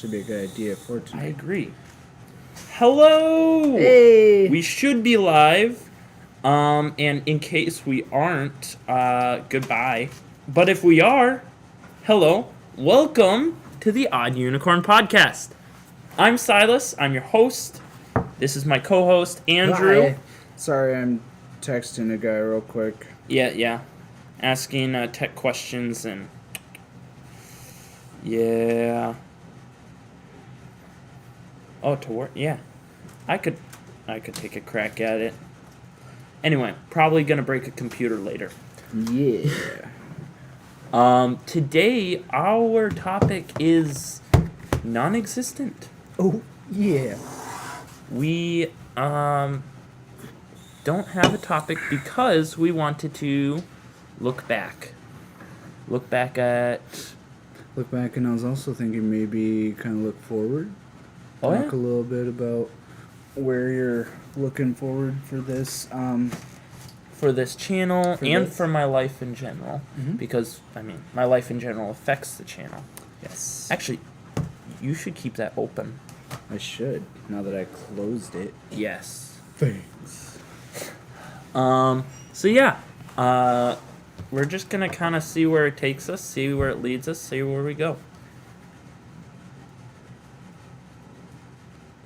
actually be a good idea for tonight. I agree. Hello! Hey! We should be live. And in case we aren't, goodbye. But if we are, hello. Welcome to the Odd Unicorn Podcast. I'm Silas. I'm your host. This is my co-host, Andrew. Hi. Sorry, I'm texting a guy real quick. Yeah. Asking tech questions and... Yeah. Oh, to work? Yeah. I could take a crack at it. Anyway, probably gonna break a computer later. Yeah. Today our topic is non-existent. Oh, yeah. We don't have a topic because we wanted to look back. Look back, and I was also thinking maybe kind of look forward. Talk a little bit about where you're looking forward for this. For this channel for my life in general. Mm-hmm. Because, my life in general affects the channel. Yes. Actually, you should keep that open. I should, now that I closed it. Yes. Thanks. So yeah, we're just gonna kind of see where it takes us, see where it leads us, see where we go.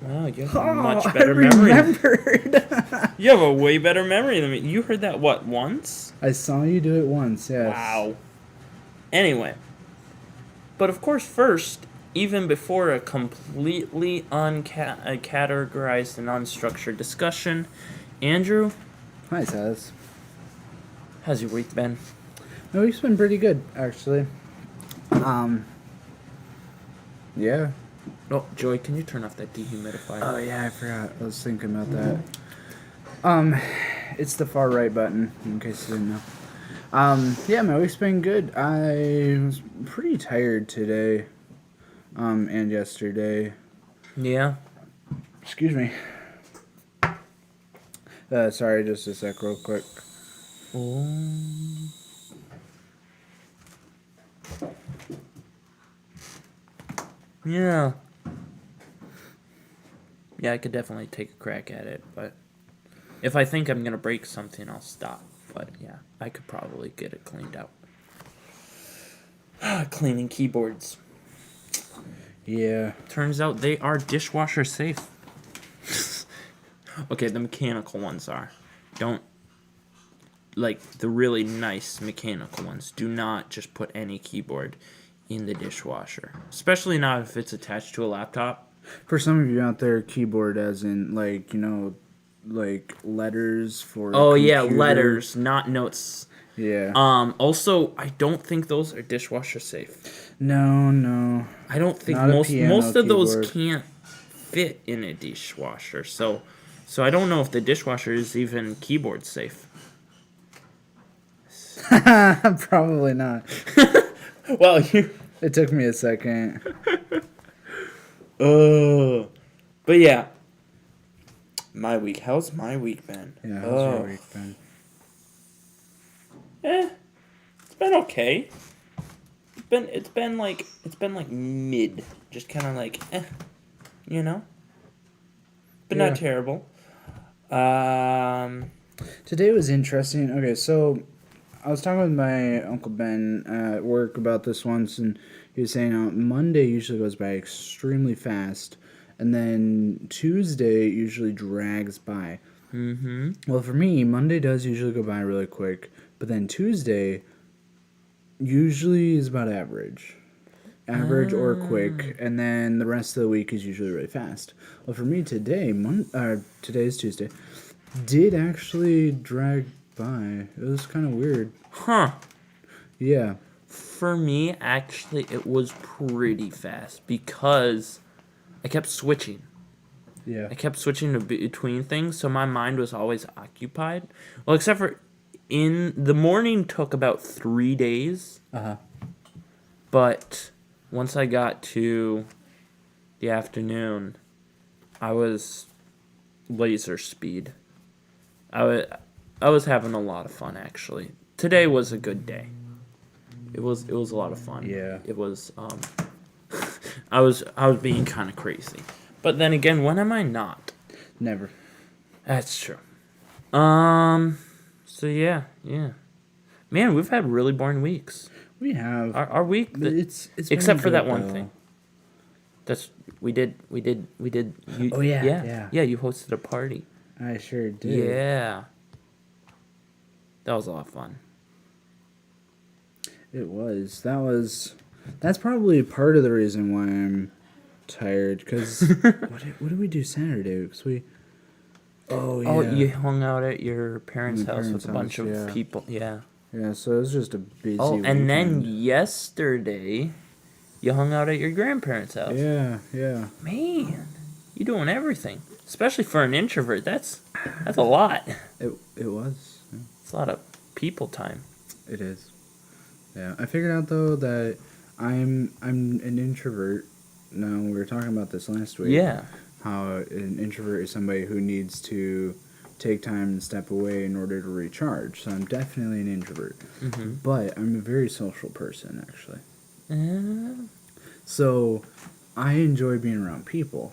Wow, you have a much better memory. You have a way better memory than me. You heard that, what, once? I saw you do it once, yes. Wow. Anyway. But of course, first, even before a completely uncategorized and unstructured discussion, Andrew. Hi, Silas. How's your week been? My week's been pretty good, actually. Yeah. Oh, Joey, can you turn off that dehumidifier? Oh, yeah, I forgot. I was thinking about that. It's the far right button, in case you didn't know. Yeah, my week's been good. I was pretty tired today, and yesterday. Yeah. Excuse me. Sorry, just a sec real quick. Yeah. Yeah, I could definitely take a crack at it, but if I think I'm going to break something, I'll stop. But yeah, I could probably get it cleaned out. Cleaning keyboards. Yeah. Turns out they are dishwasher safe. Okay, the mechanical ones are. Don't, like, the really nice mechanical ones. Do not just put any keyboard in the dishwasher. Especially not if it's attached to a laptop. For some of you out there, keyboard as in, like, you know, like letters for Oh, computer. yeah, letters, not notes. Yeah. Also, I don't think those are dishwasher safe. No. I don't think Not most of those keyboard. can't fit in a dishwasher. So I don't know if the dishwasher is even keyboard safe. Probably not. Well, It took me a second. But yeah. My week. How's my week been? Yeah, how's your week been? It's been okay. It's been like mid, just kind of like, you know. But Yeah. not terrible. Today was interesting. Okay, so I was talking with my Uncle Ben at work about this once, and he was saying Monday usually goes by extremely fast, and then Tuesday usually drags by. Mm-hmm. Well, for me, Monday does usually go by really quick, but then Tuesday usually is about average or quick, and then the rest of the week is usually really fast. Well, for me today, today's Tuesday, did actually drag by. It was kind of weird. Huh. Yeah. For me, actually, it was pretty fast because I kept switching. Yeah. I kept switching between things, so my mind was always occupied. Well, except for in the morning took about 3 days. Uh-huh. But once I got to the afternoon, I was laser speed. I was having a lot of fun, actually. Today was a good day. It was a lot of fun. Yeah. It was I was being kind of crazy. But then again, when am I not? Never. That's true. So yeah. Man, we've had really boring weeks. We have. Our week, It's except for been that good, one though. thing. That's we did. You, Oh, yeah. Yeah. You hosted a party. I sure did. Yeah. That was a lot of fun. It was. That's probably part of the reason why I'm tired. Because what did we do Saturday? Because we. Oh yeah. Oh, you hung out at your parents' My house parents' with a bunch house, of yeah. people. Yeah. Yeah. So it was just a busy. Oh, and then weekend. yesterday, you hung out at your grandparents' house. Yeah. Man, you doing everything, especially for an introvert. That's a lot. It was. Yeah. It's a lot of people time. It is. Yeah. I figured out though that I'm an introvert. Now we were talking about this last week. Yeah. How an introvert is somebody who needs to take time and step away in order to recharge. So I'm definitely an introvert. Mm-hmm. But I'm a very social person, actually. Uh, So I enjoy being around people.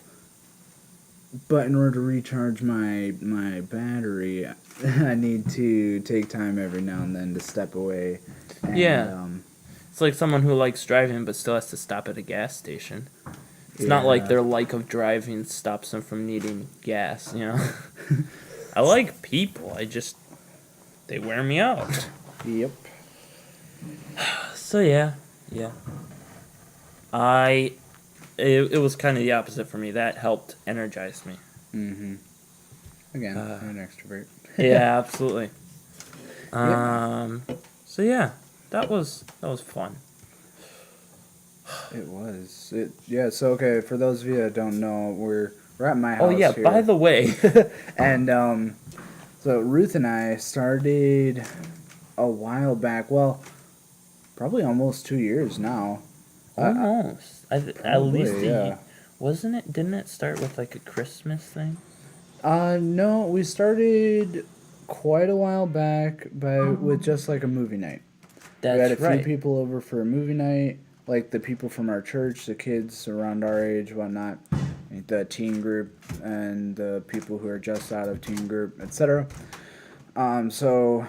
But in order to recharge my battery, I need to take time every now and then to step away. And, Yeah. It's like someone who likes driving but still has to stop at a gas station. It's not like Yeah. their like of driving stops them from needing gas, you know? I like people. They wear me out. Yep. So yeah. It was kind of the opposite for me. That helped energize me. Mm-hmm. Again, I'm an extrovert. Yeah, absolutely. Yeah. So yeah, that was fun. It was. Yeah, so okay, for those of you that don't know, we're at my house Oh yeah, here. by the way, And so Ruth and I started a while back. Well, probably almost 2 years now. almost. At Probably, least yeah. wasn't it? Didn't it start with like a Christmas thing? No, we started quite a while back with just like a movie night. That's We had a right. few people over for a movie night, like the people from our church, the kids around our age, whatnot, the teen group, and the people who are just out of teen group, etc. So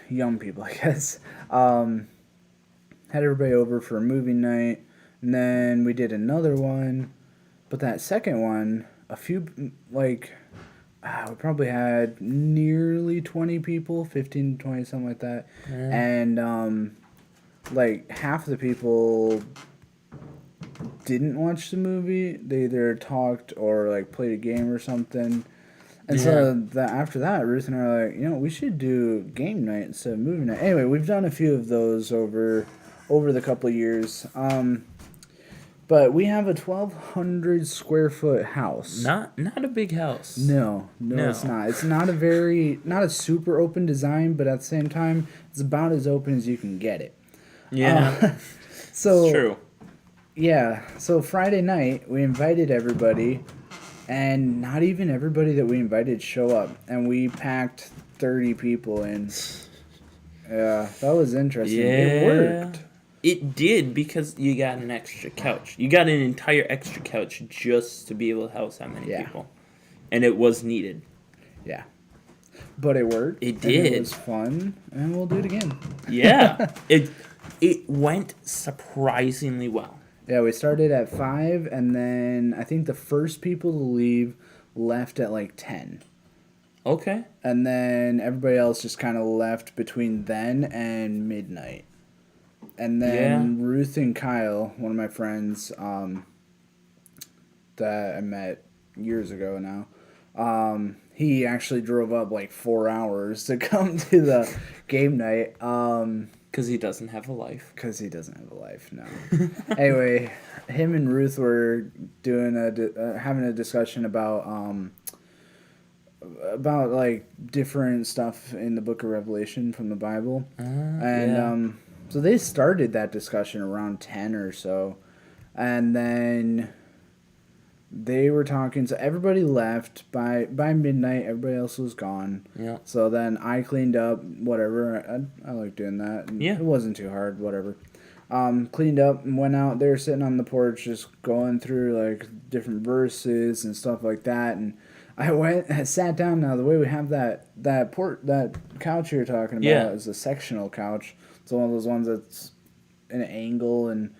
young people, I guess. Had everybody over for a movie night, and then we did another one, but that second one, we probably had nearly 20 people, 15 to 20, something like that. Yeah. And, like, half the people didn't watch the movie. They either talked or, like, played a game or something. And so after that, Ruth and I are like, we should do game night instead of movie night. Anyway, we've done a few of those over the couple of years. But we have a 1,200 square foot house. Not a big house. No, it's not. It's not a super open design, but at the same time, it's about as open as you can get it. Yeah. So It's true. Yeah, so Friday night, we invited everybody, and not even everybody that we invited show up, and we packed 30 people in. Yeah, that was interesting. It worked. It did because you got an extra couch. You got an entire extra couch just to be able to house that many people. And it was needed. Yeah. But it worked. It and did. It was fun, and we'll do it again. Yeah. It went surprisingly well. Yeah, we started at 5, and then I think the first people to leave left at like 10. Okay. And then everybody else just kind of left between then and midnight. And then Ruth and Kyle, one of my friends that I met years ago now, he actually drove up like 4 hours to come to the game night. Because he doesn't have a life. Because he doesn't have a life, no. Anyway, him and Ruth were doing having a discussion about like different stuff in the Book of Revelation from the Bible, so they started that discussion around 10 or so, and then they were talking. So everybody left by midnight. Everybody else was gone. Yeah. So then I cleaned up whatever. I like doing that. Yeah. It wasn't too hard. Whatever. Cleaned up and went out there sitting on the porch just going through like different verses and stuff like that. And I sat down. Now the way we have that couch you're talking about is a sectional couch. It's one of those ones that's an angle and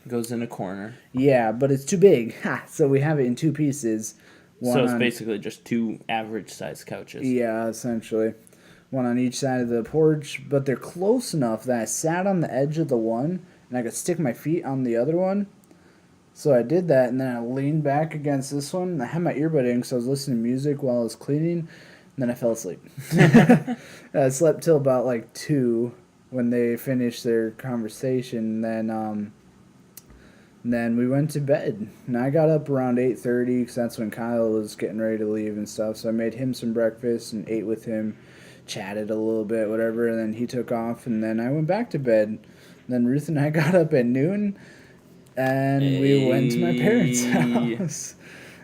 Goes in a corner. yeah, but it's too big. So we have it in two pieces. So it's basically just two average sized couches. Yeah, essentially. One on each side of the porch, but they're close enough that I sat on the edge of the one and I could stick my feet on the other one. So I did that, and then I leaned back against this one. And I had my earbud in because I was listening to music while I was cleaning, and then I fell asleep. I slept till about like 2 when they finished their conversation. Then we went to bed, and I got up around 8:30 because that's when Kyle was getting ready to leave and stuff. So I made him some breakfast and ate with him, chatted a little bit, whatever, and then he took off, and then I went back to bed. And then Ruth and I got up at noon, and we went to my parents' house.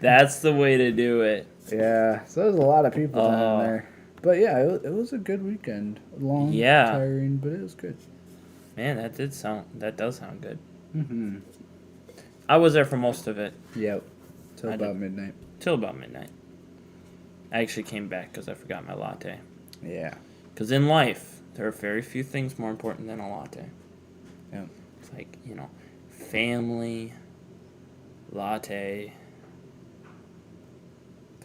That's the way to do it. Yeah, so there's a lot of people down there. But yeah, it was a good weekend. Long, tiring, but it was good. Man, that does sound good. Mm-hmm. I was there for most of it. Yep. Till about midnight. I actually came back because I forgot my latte. Yeah. Because in life, there are very few things more important than a latte. Yeah. It's like, family, latte.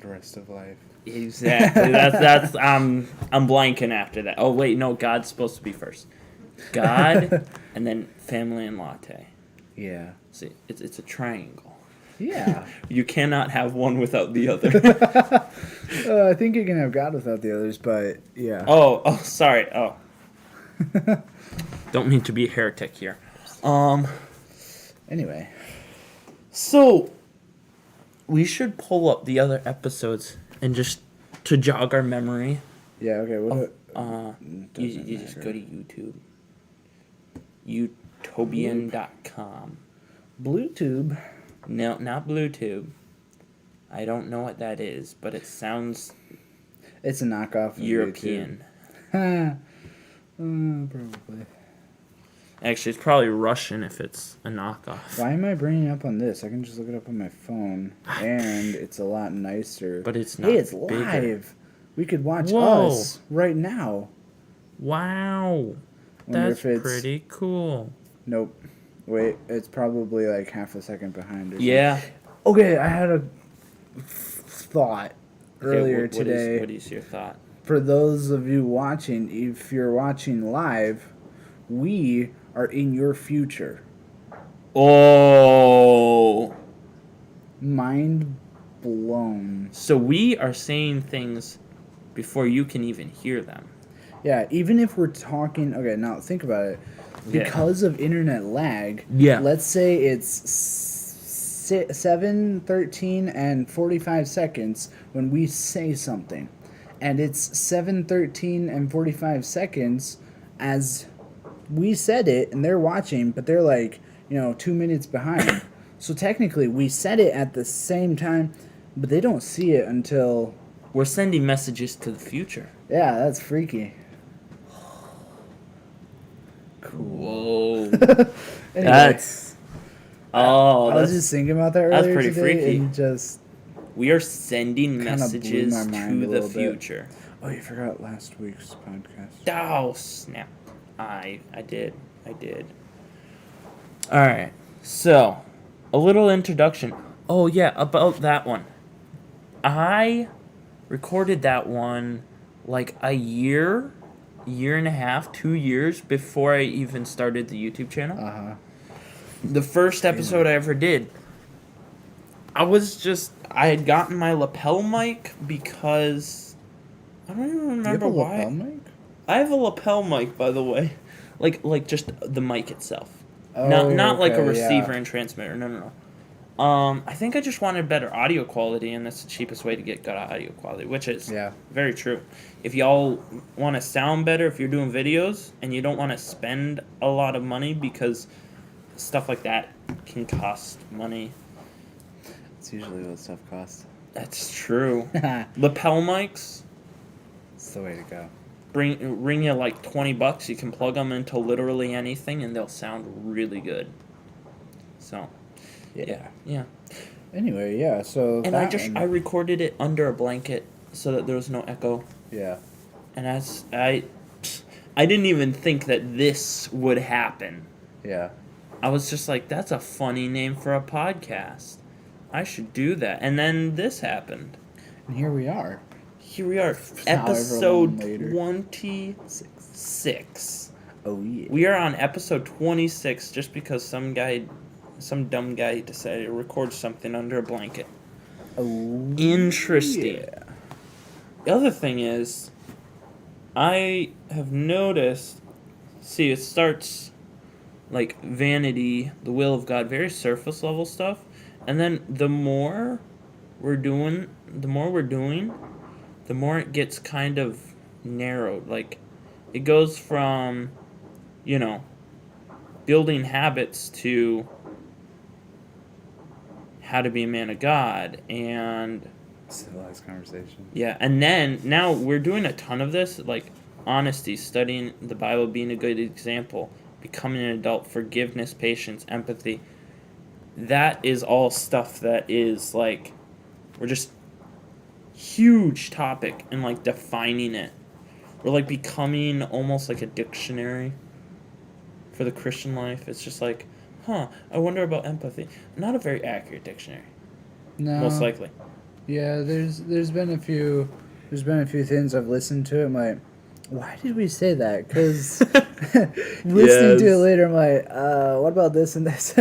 The rest of life. Exactly. that's I'm blanking after that. Oh wait, no, God's supposed to be first. God, and then family and latte. Yeah. See, it's a triangle. Yeah. You cannot have one without the other. I think you can have God without the others, but yeah. Oh, sorry. Oh. Don't mean to be a heretic here. Anyway. So, we should pull up the other episodes and just to jog our memory. Yeah, okay. You just go to YouTube. Utopian.com. Bluetooth. No, not Bluetooth. I don't know what that is, but it sounds... It's a knockoff of European. Probably. Actually, it's probably Russian if it's a knockoff. Why am I bringing it up on this? I can just look it up on my phone, and it's a lot nicer. But it's not. Hey, it's bigger. live. We could watch us right now. Wow. That's pretty cool. Nope. Wait, it's probably like half a second behind. Yeah. Okay, I had a thought earlier today. What is your thought? For those of you watching, if you're watching live, we are in your future. Oh. Mind blown. So we are saying things before you can even hear them. Yeah, even if we're talking... Okay, now think about it. Because of internet lag, let's say it's 7:13 and 45 seconds when we say something. And it's 7:13 and 45 seconds as we said it, and they're watching, but they're like, 2 minutes behind. So technically, we said it at the same time, but they don't see it until... We're sending messages to the future. Yeah, that's freaky. Cool. Whoa. Anyway, I was just thinking about that earlier pretty today, freaky. And we are sending messages to the future. Oh, you forgot last week's podcast. Oh, snap. I did. All right. So, a little introduction. Oh, yeah, about that one. I recorded that one like a year and a half, 2 years before I even started the YouTube channel. Uh-huh. The first episode I ever did, I had gotten my lapel mic because I don't even remember why. You have a lapel mic? I have a lapel mic, by the way. Like just the mic itself. Oh, not like a okay, receiver yeah. and transmitter. No. I think I just wanted better audio quality, and that's the cheapest way to get good audio quality, which is very true. If y'all want to sound better, if you're doing videos, and you don't want to spend a lot of money because stuff like that can cost money. It's usually what stuff costs. That's true. Lapel mics. It's the way to go. ring you like $20. You can plug them into literally anything, and they'll sound really good. So, yeah. Anyway, yeah. So And I recorded it under a blanket so that there was no echo. Yeah. And I didn't even think that this would happen. Yeah. I was just like, that's a funny name for a podcast. I should do that. And then this happened. And here we are. Here we are, However episode long later. 26. Oh yeah. We are on episode 26 just because some dumb guy decided to record something under a blanket. Oh. Interesting. Yeah. The other thing is, I have noticed, it starts like vanity, the will of God, very surface level stuff. And then the more we're doing, the more it gets kind of narrowed. Like, it goes from, building habits to how to be a man of God and civilized conversation. Yeah, and then now we're doing a ton of this, like honesty, studying the Bible, being a good example, becoming an adult, forgiveness, patience, empathy. That is all stuff that is like, we're just huge topic and like defining it. We're like becoming almost like a dictionary for the Christian life. It's just like, I wonder about empathy. Not a very accurate dictionary. No. Most likely. Yeah, there's been a few things I've listened to. I'm like, why did we say that? Because listening to it later, I'm like, what about this and this?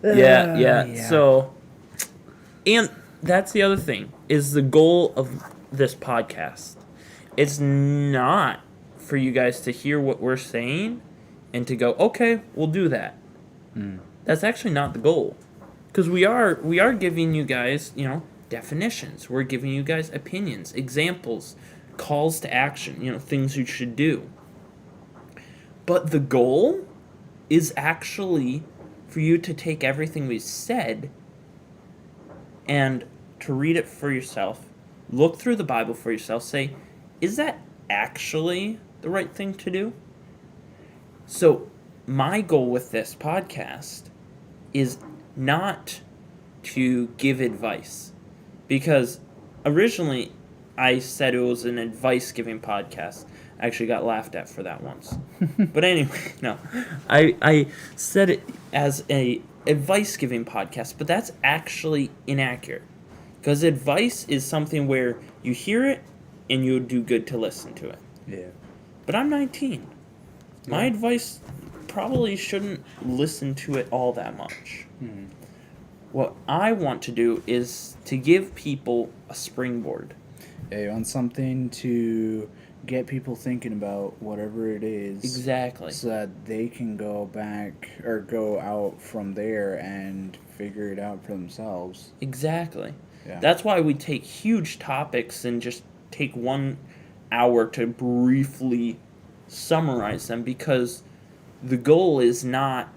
Yeah. So, and that's the other thing, is the goal of this podcast. It's not for you guys to hear what we're saying and to go, okay, we'll do that. That's actually not the goal. Because we are giving you guys, definitions. We're giving you guys opinions, examples, calls to action, things you should do. But the goal is actually for you to take everything we've said and to read it for yourself, look through the Bible for yourself, say, is that actually the right thing to do? So my goal with this podcast is not to give advice. Because originally I said it was an advice-giving podcast. I actually got laughed at for that once. But anyway, no. I said it as a advice-giving podcast, but that's actually inaccurate. Because advice is something where you hear it and you do good to listen to it. Yeah. But I'm 19. My advice probably shouldn't listen to it all that much. What I want to do is to give people a springboard. Yeah, you want something to get people thinking about whatever it is. Exactly. So that they can go back or go out from there and figure it out for themselves. Exactly. Yeah. That's why we take huge topics and just take 1 hour to briefly summarize them, because the goal is not,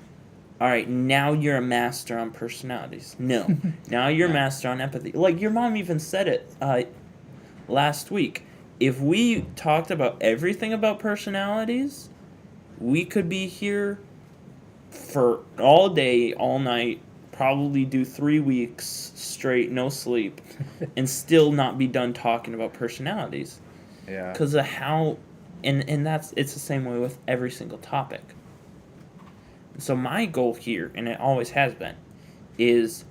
all right, now you're a master on personalities. No. Now you're a master on empathy. Like, your mom even said it last week. If we talked about everything about personalities, we could be here for all day, all night, probably do 3 weeks straight, no sleep, and still not be done talking about personalities. Yeah. Because of how, and it's the same way with every single topic. So my goal here, and it always has been, is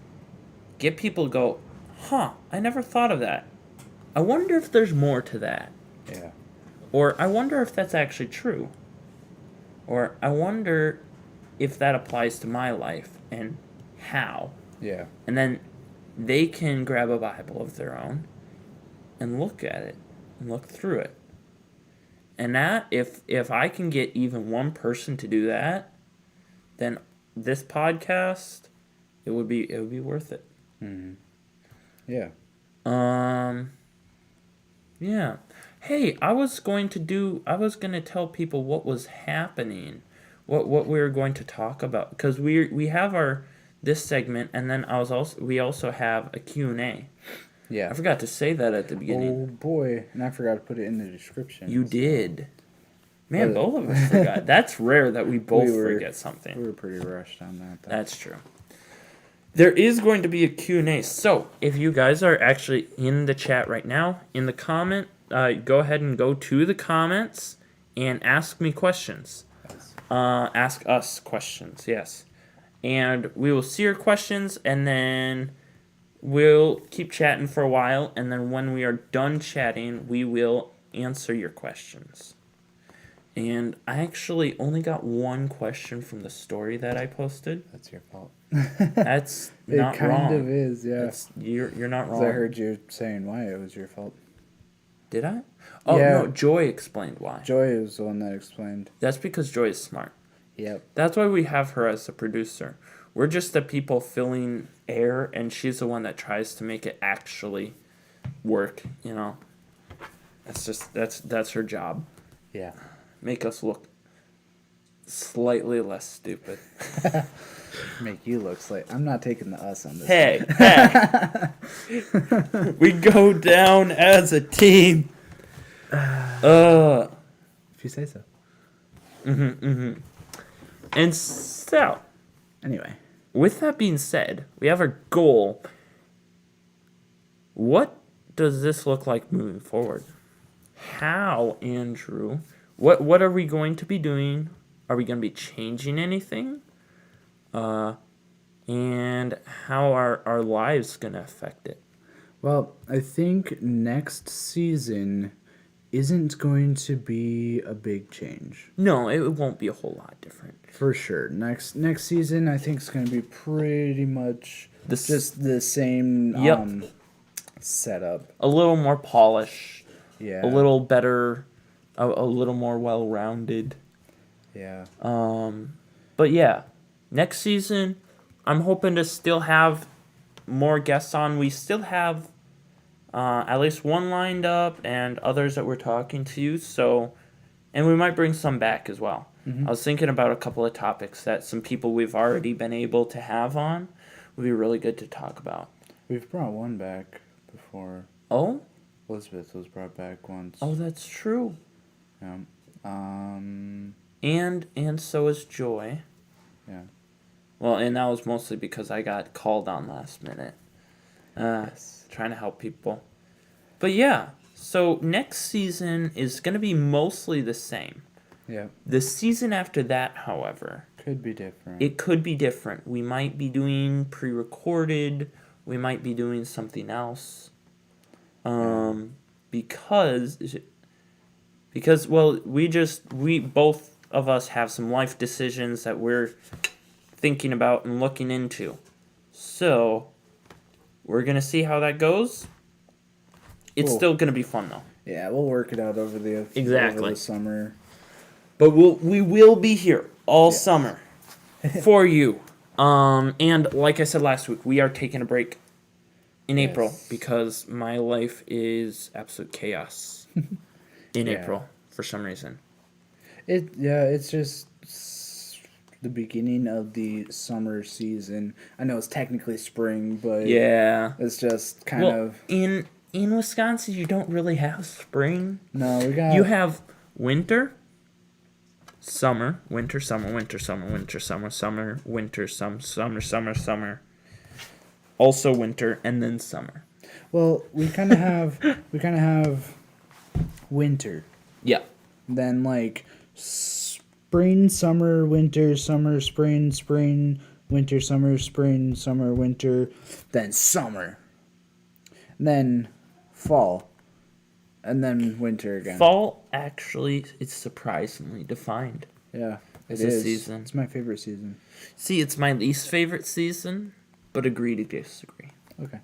get people to go, I never thought of that. I wonder if there's more to that. Yeah. Or I wonder if that's actually true. Or I wonder if that applies to my life and how. Yeah. And then they can grab a Bible of their own and look at it and look through it. And that, if I can get even one person to do that, then this podcast, it would be worth it. Mm-hmm. Yeah. Yeah. Hey, I was going to tell people what was happening, what we were going to talk about, because we have this segment, and then we also have a Q&A. Yeah. I forgot to say that at the beginning. Oh boy, and I forgot to put it in the description. You did. Man, But- both of us forgot. That's rare that we both were- forget something. We were pretty rushed on that. Though. That's true. There is going to be a Q&A. So, if you guys are actually in the chat right now, in the comment, go ahead and go to the comments and ask me questions. Yes. Ask us questions, yes. And we will see your questions, and then we'll keep chatting for a while, and then when we are done chatting, we will answer your questions. And I actually only got one question from the story that I posted. That's your fault. That's not it kind wrong. of is, yeah. You're not 'Cause wrong. I heard you saying why it was your fault. Did I? Oh, Yeah. no, Joy explained why. Joy was the one that explained. That's because Joy is smart. Yep. That's why we have her as a producer. We're just the people filling air, and she's the one that tries to make it actually work, you know? That's her job. Yeah. Make us look slightly less stupid. Make you look like I'm not taking the us on this. Hey. We go down as a team. If you say so. And so, Anyway. with that being said, we have our goal. What does this look like moving forward? How, Andrew? What are we going to be doing? Are we going to be changing anything? And how are our lives going to affect it? Well, I think next season isn't going to be a big change. No, it won't be a whole lot different. For sure. Next season I think is going to be pretty much just the same Yep. setup. A little more polished. Yeah. A little better. A little more well-rounded. Yeah. But yeah, next season, I'm hoping to still have more guests on. We still have at least one lined up and others that we're talking to. So, and we might bring some back as well. Mm-hmm. I was thinking about a couple of topics that some people we've already been able to have on would be really good to talk about. We've brought one back before. Oh? Elizabeth was brought back once. Oh, that's true. Yeah. And so is Joy. Yeah. Well, and that was mostly because I got called on last minute. Yes. Trying to help people. But yeah, so next season is going to be mostly the same. Yeah. The season after that, however, Could be different. it could be different. We might be doing pre-recorded. We might be doing something else. Because well, we both of us have some life decisions that we're thinking about and looking into. So, we're going to see how that goes. It's Cool. still going to be fun though. Yeah, we'll work it out over the Exactly. summer. But we will be here all summer for you. And like I said last week, we are taking a break in April because my life is absolute chaos in Yeah. April for some reason. It's just the beginning of the summer season. I know it's technically spring, but Yeah. it's just kind Well, of in Wisconsin, you don't really have spring. no. We got You have winter, summer, winter, summer, winter, summer, winter, summer, summer, winter, summer, summer. Also winter and then summer. well, we kind of have winter, Yeah. then like spring, summer, winter, summer, spring, winter, summer, winter, then summer, then fall, and then winter again. Fall actually is surprisingly defined. Yeah, It's it a is. season. It's my favorite season. See, it's my least favorite season, but agree to disagree. Okay.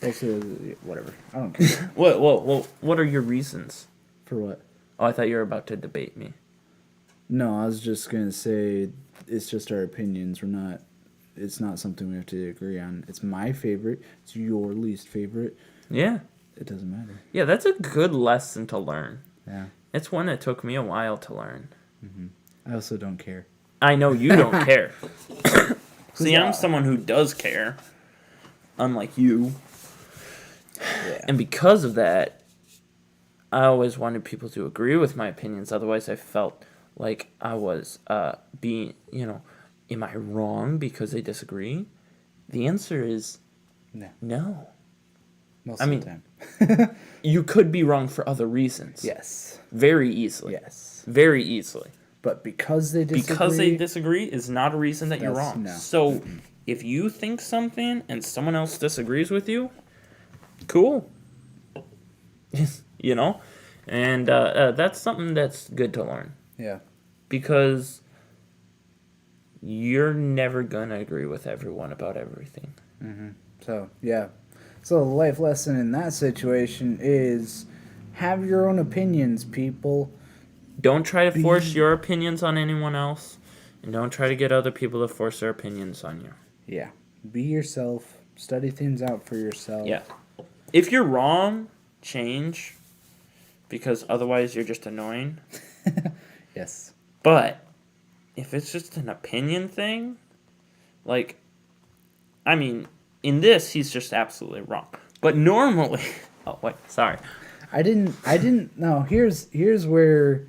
Actually, whatever. I don't care. What are your reasons? For what? Oh, I thought you were about to debate me. No, I was just gonna say it's just our opinions. It's not something we have to agree on. It's my favorite. It's your least favorite. Yeah. It doesn't matter. Yeah, that's a good lesson to learn. Yeah. It's one that took me a while to learn. I also don't care. I know you don't care. See, I'm that? someone who does care. Unlike you. Yeah. And because of that, I always wanted people to agree with my opinions. Otherwise, I felt like I was being, am I wrong because they disagree? The answer is no. Most I of mean, the time. You could be wrong for other reasons. Yes. Very easily. Yes. Very easily. But because they disagree... Because they disagree is not a reason that you're wrong. No. So, if you think something and someone else disagrees with you, cool. And that's something that's good to learn. Yeah. Because you're never going to agree with everyone about everything. Mm-hmm. So, yeah. So, the life lesson in that situation is have your own opinions, people. Don't try to force your opinions on anyone else. And don't try to get other people to force their opinions on you. Yeah. Be yourself. Study things out for yourself. Yeah. If you're wrong, change. Because otherwise you're just annoying. Yes. But if it's just an opinion thing, in this, he's just absolutely wrong. But normally... Oh, wait, sorry. I didn't... No, here's where...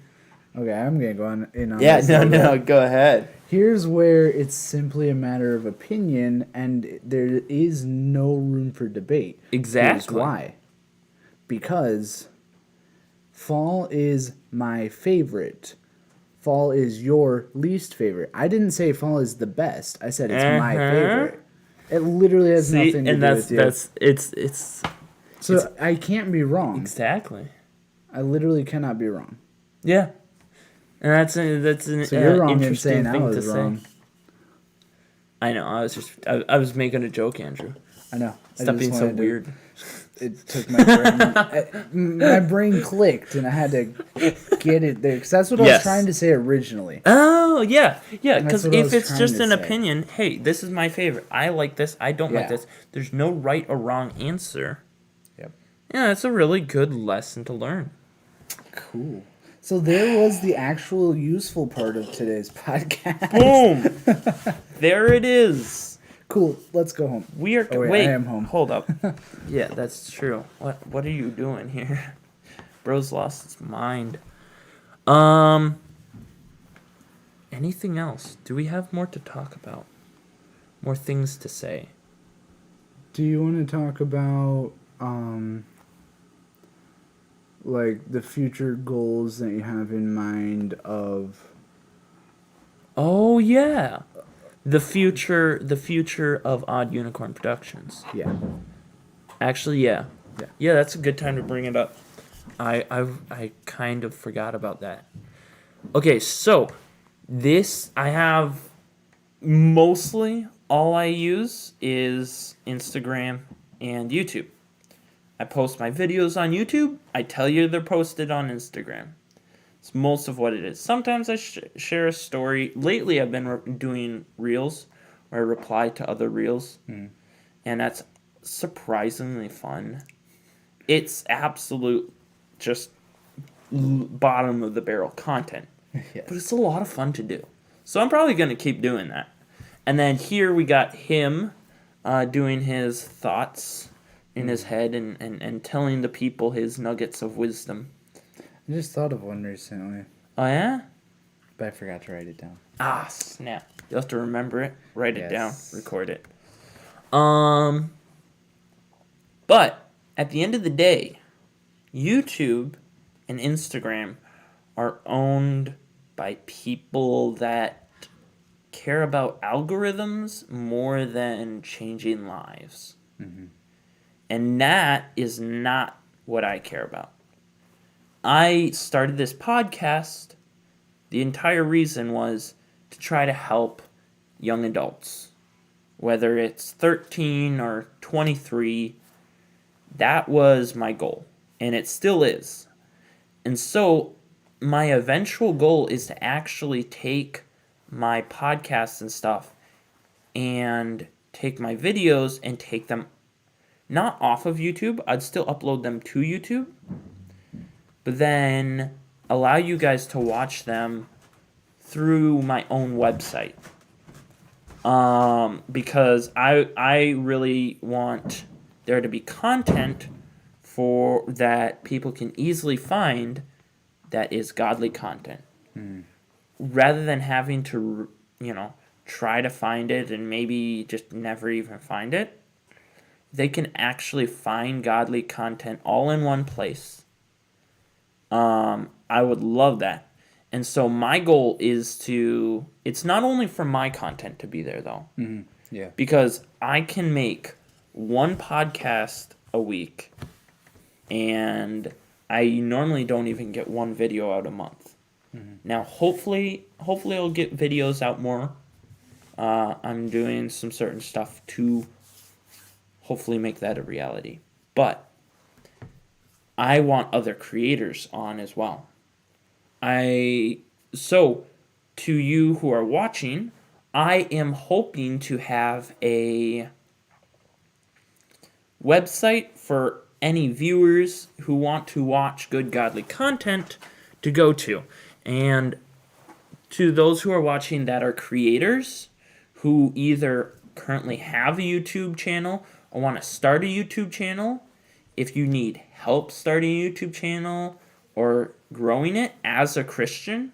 Okay, I'm going to go on in on Yeah, this. no, go ahead. Here's where it's simply a matter of opinion, and there is no room for debate. Exactly. Here's why. Because fall is my favorite. Fall is your least favorite. I didn't say fall is the best. I said it's my favorite. It literally has nothing to do with you. It's So I can't be wrong. Exactly. I literally cannot be wrong. Yeah. And that's an So you're wrong in interesting saying I thing was to wrong. say. I know. I was making a joke, Andrew. I know. Stop being so weird. It took my brain. My brain clicked, and I had to get it there because that's what I was trying to say originally. Oh yeah. Because That's what I if was it's trying just to an say. opinion, hey, this is my favorite. I like this. I don't like Yeah. this. There's no right or wrong answer. Yep. Yeah, that's a really good lesson to learn. Cool. So there was the actual useful part of today's podcast. Boom. There it is. Cool. Let's go home. We are. Oh, wait, wait, I am home. Hold up. Yeah, that's true. What are you doing here? Bro's lost his mind. Anything else? Do we have more to talk about? More things to say? Do you want to talk about like the future goals that you have in mind of? Oh yeah, the future of Odd Unicorn Productions. Yeah. Actually, yeah. Yeah. Yeah, that's a good time to bring it up. I kind of forgot about that. Okay, so this I have mostly all I use is Instagram and YouTube. I post my videos on YouTube. I tell you they're posted on Instagram. It's most of what it is. Sometimes I share a story. Lately, I've been doing reels where I reply to other reels. And that's surprisingly fun. It's absolute just bottom of the barrel content. Yes. But it's a lot of fun to do. So I'm probably going to keep doing that. And then here we got him doing his thoughts in his head and telling the people his nuggets of wisdom. I just thought of one recently, Oh, yeah? but I forgot to write it down. Ah, snap. You'll have to remember it, write it down, Yes. record it. But at the end of the day, YouTube and Instagram are owned by people that care about algorithms more than changing lives. And that is not what I care about. I started this podcast. The entire reason was to try to help young adults. Whether it's 13 or 23, that was my goal. And it still is. And so my eventual goal is to actually take my podcasts and stuff and take my videos and take them not off of YouTube. I'd still upload them to YouTube. But then allow you guys to watch them through my own website. Because I really want there to be content for that people can easily find that is godly content. Rather than having to, try to find it and maybe just never even find it, they can actually find godly content all in one place. I would love that. And so my goal is it's not only for my content to be there though. Yeah. Because I can make one podcast a week and I normally don't even get one video out a month. Now, hopefully I'll get videos out more. I'm doing some certain stuff to hopefully make that a reality. But I want other creators on as well. So, to you who are watching, I am hoping to have a website for any viewers who want to watch good godly content to go to. And to those who are watching that are creators who either currently have a YouTube channel or want to start a YouTube channel, if you need help starting a YouTube channel or growing it as a Christian,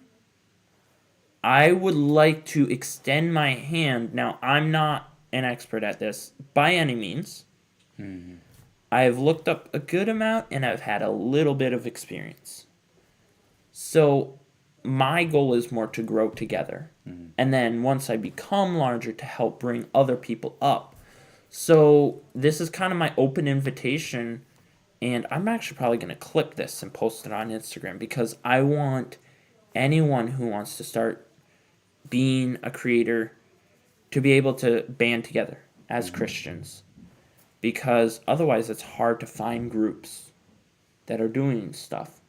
I would like to extend my hand. Now, I'm not an expert at this by any means. I've looked up a good amount and I've had a little bit of experience. So my goal is more to grow together. And then once I become larger, to help bring other people up. So this is kind of my open invitation. And I'm actually probably going to clip this and post it on Instagram because I want anyone who wants to start being a creator to be able to band together as Christians. Because otherwise it's hard to find groups that are doing stuff.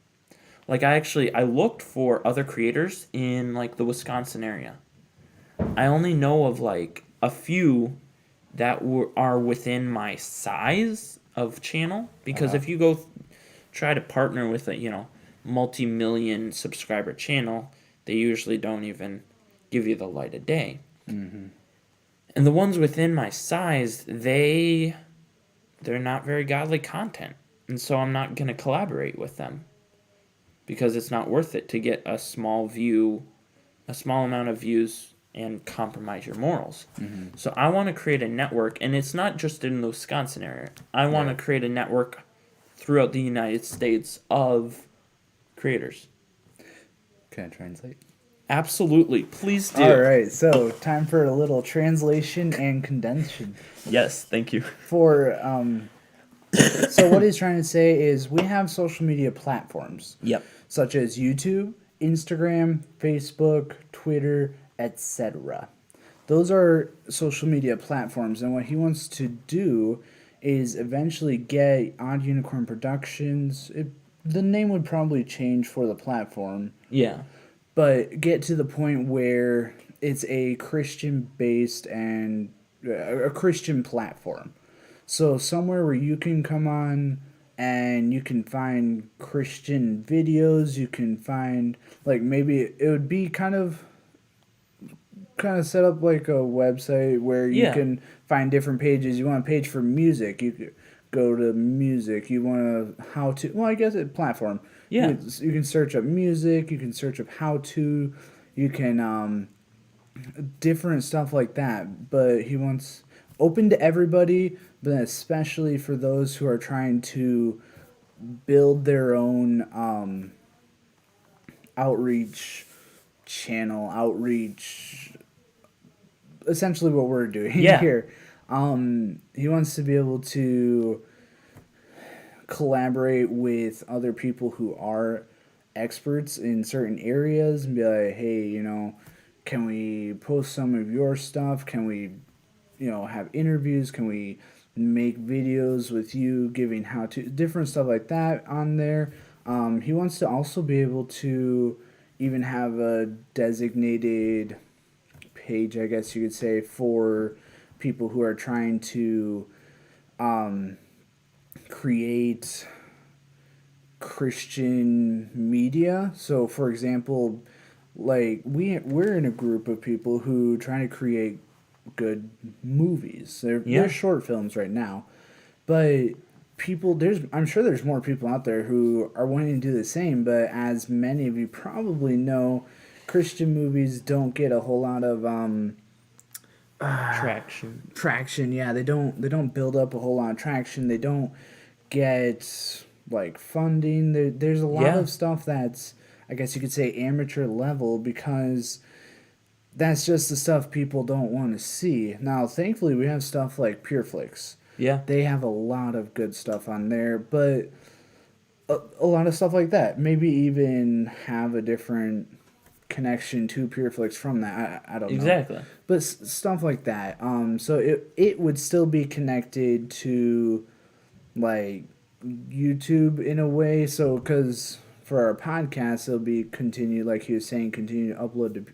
Like I looked for other creators in like the Wisconsin area. I only know of like a few that are within my size of channel. Because if you go try to partner with a multi-million subscriber channel, they usually don't even give you the light of day. And the ones within my size, they're not very godly content. And so I'm not going to collaborate with them because it's not worth it to get a small amount of views and compromise your morals. So I want to create a network, and it's not just in the Wisconsin area. I want to create a network throughout the United States of creators. Can I translate? Absolutely. Please do. All right, so time for a little translation and condensation. Yes, thank you. So what he's trying to say is we have social media platforms. Yep. Such as YouTube, Instagram, Facebook, Twitter, etc. Those are social media platforms, and what he wants to do is eventually get Odd Unicorn Productions. The name would probably change for the platform. Yeah. But get to the point where it's a Christian-based and a Christian platform. So somewhere where you can come on and you can find Christian videos, you can find, like, maybe it would be kind of set up like a website where you can find different pages. You want a page for music, you could go to music. You want a how-to, well, I guess it's platform. Yeah. You can search up music, you can search up how-to, you can, different stuff like that. But he wants open to everybody, but especially for those who are trying to build their own outreach channel, essentially what we're doing here. He wants to be able to collaborate with other people who are experts in certain areas and be like, hey, can we post some of your stuff? Can we, have interviews? Can we make videos with you giving how-to, different stuff like that on there? He wants to also be able to even have a designated page, I guess you could say, for people who are trying to create Christian media. So, for example, like we're in a group of people who trying to create good movies. They're short films right now, but I'm sure there's more people out there who are wanting to do the same, but as many of you probably know, Christian movies don't get a whole lot of traction. Yeah, they don't build up a whole lot of traction. They don't get like funding. There's a lot of stuff that's, I guess you could say, amateur level, because that's just the stuff people don't want to see. Now, thankfully, we have stuff like PureFlix. Yeah. They have a lot of good stuff on there, but a lot of stuff like that. Maybe even have a different connection to PureFlix from that. I don't know. Exactly. But stuff like that. So it would still be connected to like YouTube in a way. So because for our podcast, it'll be continue, like he was saying, continue to upload to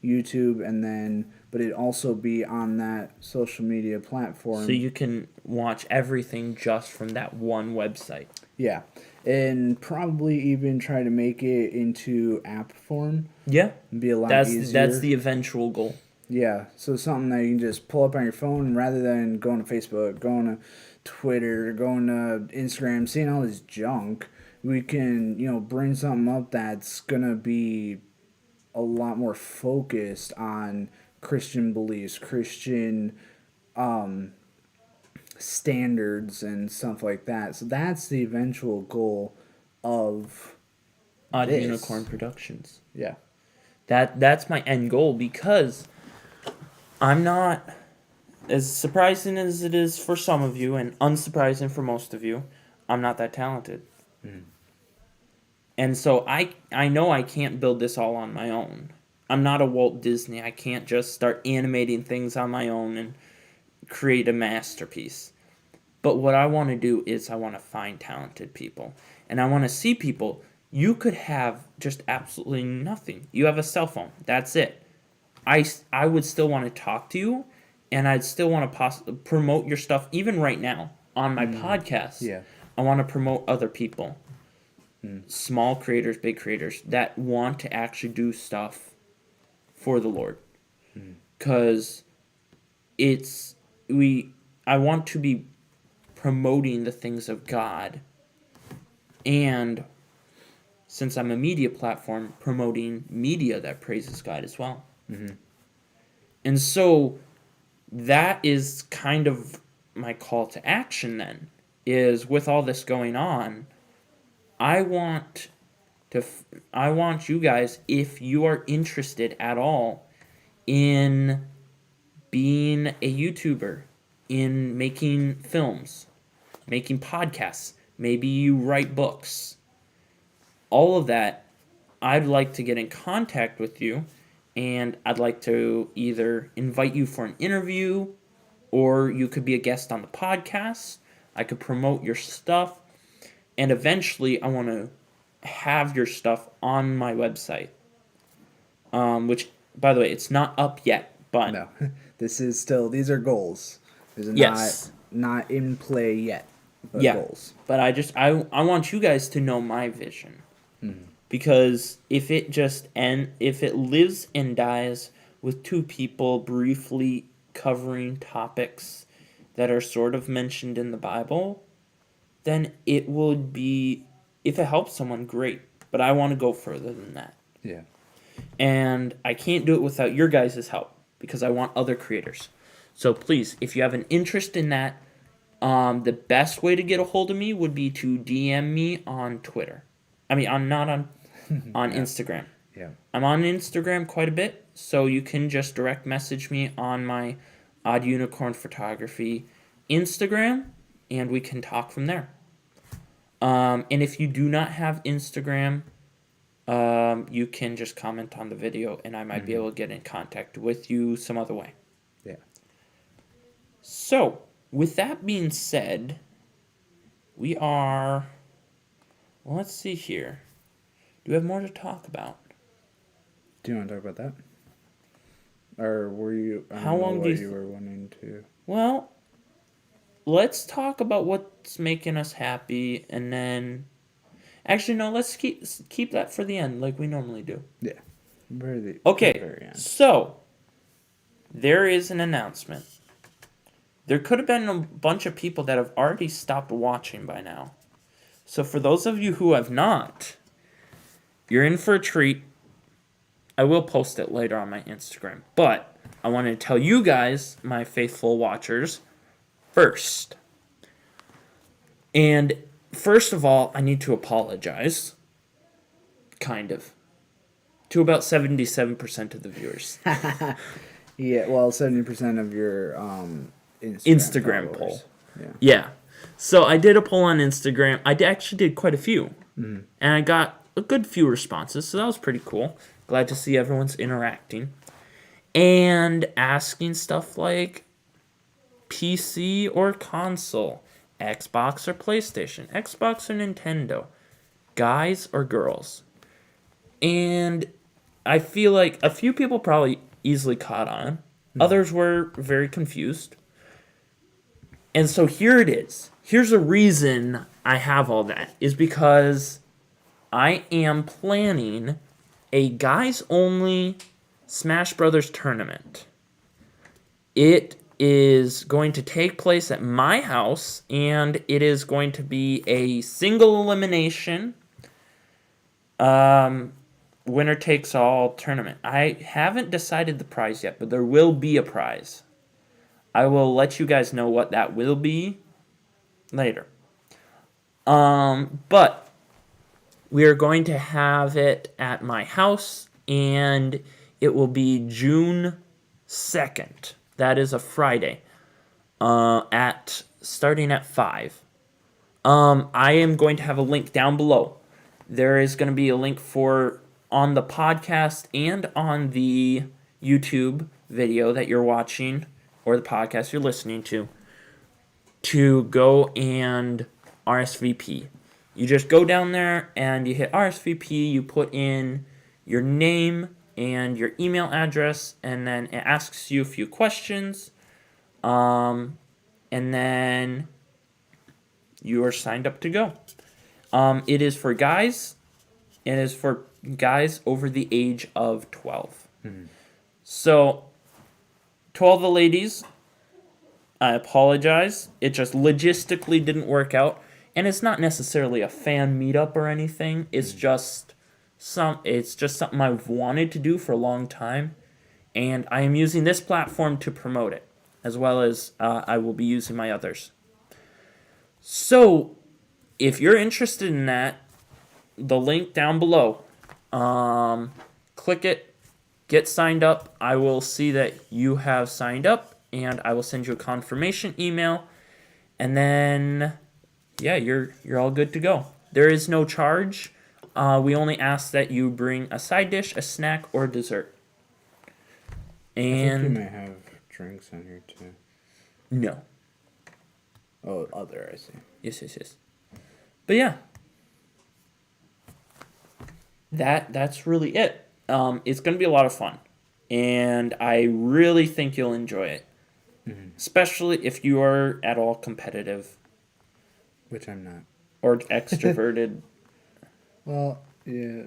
YouTube, and then but it'd also be on that social media platform. So you can watch everything just from that one website. Yeah. And probably even try to make it into app form. Yeah. It'd be a lot easier. That's the eventual goal. Yeah. So something that you can just pull up on your phone rather than going to Facebook, going to Twitter, going to Instagram, seeing all this junk. We can, bring something up that's going to be a lot more focused on Christian beliefs, Christian standards and stuff like that. So that's the eventual goal of Unicorn Productions. Yeah. That's my end goal, because I'm not, as surprising as it is for some of you and unsurprising for most of you, I'm not that talented. And so I know I can't build this all on my own. I'm not a Walt Disney. I can't just start animating things on my own and create a masterpiece. But what I want to do is I want to find talented people. And I want to see people. You could have just absolutely nothing. You have a cell phone. That's it. I would still want to talk to you, and I'd still want to promote your stuff even right now on my podcast. Yeah. I want to promote other people. Small creators, big creators that want to actually do stuff for the Lord. Because I want to be promoting the things of God, and since I'm a media platform, promoting media that praises God as well. And so that is kind of my call to action then, is with all this going on, I want you guys, if you are interested at all in being a YouTuber, in making films, making podcasts, maybe you write books, all of that, I'd like to get in contact with you, and I'd like to either invite you for an interview, or you could be a guest on the podcast. I could promote your stuff, and eventually I want to have your stuff on my website, which, by the way, it's not up yet, but No. These are goals. These are yes, not in play yet, but yeah, goals. but I want you guys to know my vision, because if it lives and dies with two people briefly covering topics that are sort of mentioned in the Bible, then it would be, if it helps someone, great. But I want to go further than that. Yeah. And I can't do it without your guys' help, because I want other creators. So please, if you have an interest in that, the best way to get a hold of me would be to DM me on Twitter. Not on Instagram. Yeah. I'm on Instagram quite a bit, so you can just direct message me on my Odd Unicorn Photography Instagram, and we can talk from there. And if you do not have Instagram, you can just comment on the video, and I might be able to get in contact with you some other way. Yeah. So, with that being said, we are... Well, let's see here. Do we have more to talk about? Do you want to talk about that? Or were you... How long do you were wanting to... Well, let's talk about what's making us happy, and then... Actually, no, let's keep that for the end, like we normally do. Yeah. Okay, so, there is an announcement. there could have been a bunch of people that have already stopped watching by now. So for those of you who have not, you're in for a treat. I will post it later on my Instagram. But I want to tell you guys, my faithful watchers, first. And first of all, I need to apologize. Kind of. To about 77% of the viewers. Yeah, well, 70% of your Instagram followers. poll. Yeah. So I did a poll on Instagram. I actually did quite a few. And I got a good few responses, so that was pretty cool. Glad to see everyone's interacting. And asking stuff like PC or console, Xbox or PlayStation, Xbox or Nintendo, guys or girls. And I feel like a few people probably easily caught on. Others were very confused. And so here it is. Here's a reason I have all that. Is because I am planning a guys-only Smash Brothers tournament. It is going to take place at my house, and it is going to be a single elimination winner takes all tournament. I haven't decided the prize yet, but there will be a prize. I will let you guys know what that will be later. But we are going to have it at my house, and it will be June 2nd. That is a Friday. Starting at 5. I am going to have a link down below. There is going to be a link on the podcast and on the YouTube video that you're watching, or the podcast you're listening to go and RSVP. You just go down there and you hit RSVP, you put in your name and your email address, and then it asks you a few questions, and then you are signed up to go. It is for guys. It is for guys over the age of 12. So, to all the ladies, I apologize. It just logistically didn't work out. And it's not necessarily a fan meetup or anything. It's just something I've wanted to do for a long time. And I am using this platform to promote it, as well as I will be using my others. So, if you're interested in that, the link down below, click it, get signed up. I will see that you have signed up, and I will send you a confirmation email, and then, yeah, you're all good to go. There is no charge. We only ask that you bring a side dish, a snack, or dessert. And I think you might have drinks on here too. No. Oh, other, I see. Yes. But yeah. That's really it. It's going to be a lot of fun. And I really think you'll enjoy it. Especially if you are at all competitive. Which I'm not. Or extroverted. Well, yeah.